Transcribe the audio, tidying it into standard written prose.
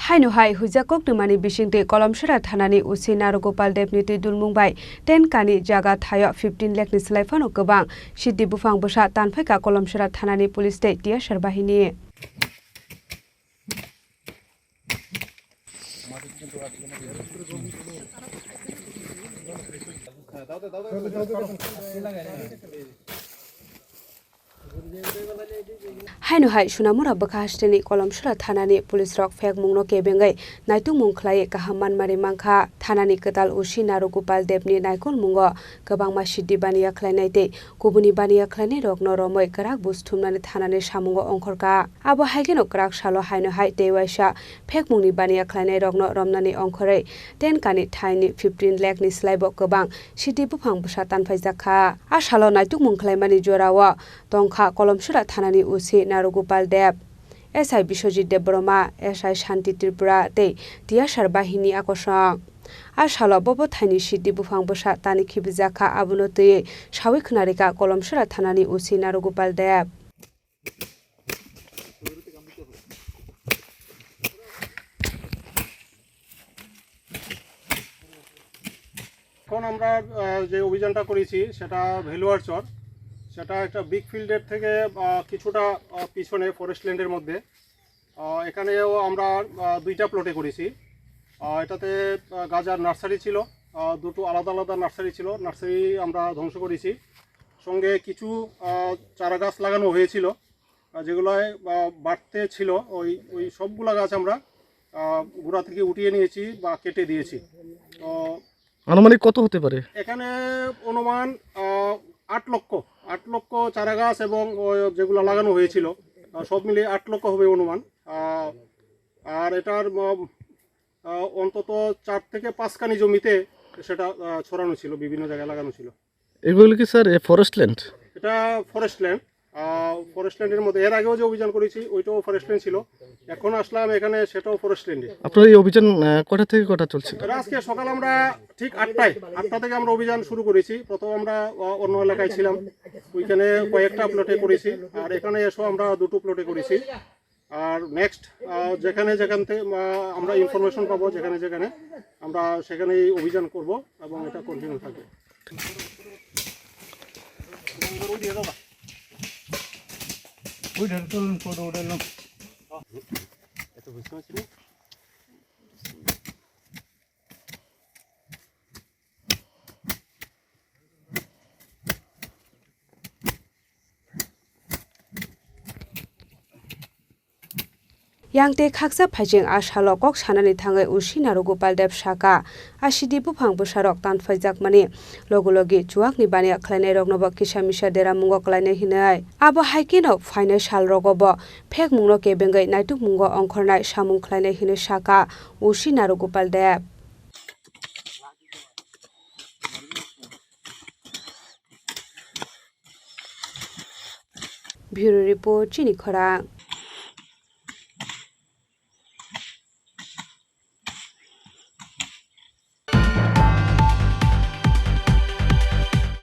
Hainu hai hujakok dumani bisingte kolomsara thanani usi Narogopal Debni tuidul mungbai 10 kani jaga thayo 15 lakh ni slaifano gobang siddi bufang bosa tanfaika kolomsara thanani police te tiasar bahini Hainu hai sunamura bakasteni kolomsara thanani police rok fek mungno kebengai naitung mungkhlai kahaman mari mangkha thanani ketal usi Narogopal Debni naikol mungo gobangma siddi baniya khlainaite kubuni baniya khlainai rok no romoi krak busthumnani thanani samungo ongkhorka abo haigeno krak salo hainu hai tewaisa fek mungni baniya khlainai rok no romnani ongkhorei 10 kani thaini 15 lakh ni slaibo gobang siddi bufang busa tanfaijakha a salo naitung mungkhlaimani jorawo tongkha kolomsara thanani usi Narogopal Deb SI Biswajit Debroma SI Shanti Tripura tei tiasar bahini akosang a salo bobo thaini siddi bufang bosa tani khibijaka abuno tei sawi khunarika kolomsara thanani usi Narogopal Deb এখন আমরা যে অভিযানটা করেছি সেটা ভেলুয়ার চর সেটা একটা big ফিল্ডের থেকে কিছুটা পিছনে ফরেস্ট ল্যান্ডের মধ্যে এখানেও আমরা দুইটা প্লটে করেছি এটাতে গাজার নার্সারি ছিল দুটো আলাদা আলাদা নার্সারি ছিল নার্সারি আমরা ধ্বংস করেছি সঙ্গে কিছু চারা গাছ লাগানো হয়েছিল যেগুলোয় বাড়তে ছিল ওই সবগুলো গাছ আমরা গোড়া থেকে উঠিয়ে নিয়েছি বা কেটে দিয়েছি তো আনুমানিক কত হতে পারে এখানে অনুমান 8 লক্ষ চারা গাছ এবং যেগুলো লাগানো হয়েছিল সব মিলিয়ে 8 লক্ষ হবে অনুমান আর এটার অন্তত 4 থেকে 5 কানি জমিতে সেটা ছড়ানো ছিল বিভিন্ন জায়গায় লাগানো ছিল এগুলো কি স্যার ফরেস্ট ল্যান্ড এটা ফরেস্ট ল্যান্ডের মধ্যে এর আগেও যে অভিযান করেছি ওইটাও ফরেস্ট ল্যান্ড ছিল এখন আসলাম এখানে সেটাও ফরেস্ট ল্যান্ডে আপনার এই অভিযান কটা থেকে কটা চলছিল আজকে সকাল আমরা ঠিক 8টা থেকে আমরা অভিযান শুরু করেছি প্রথম আমরা অন্য এলাকায় ছিলাম ওইখানে কয়েকটা প্লটে করেছি আর এখানে এসেও আমরা দুটো প্লটে করেছি আর নেক্সট যেখানে থেকে আমরা ইনফরমেশন পাবো যেখানে আমরা সেখানেই অভিযান করব এবং এটা কন্টিনিউ থাকবে এত বুঝতে পারছি না Yangte khaksa phajing a salo kok sanani thangai usi Narogopal Deb saka a siddi bufang busarok tanfaijak mani logologi chuakni baniya khlainai rok nobo kisamisa dera mungo klainai hinai abo haikino final sal rogobo phek mungno kebengai naituk mungo ongkhornai samung khlainai hinai saka usi Narogopal Deb Bureau Report Chini Khorang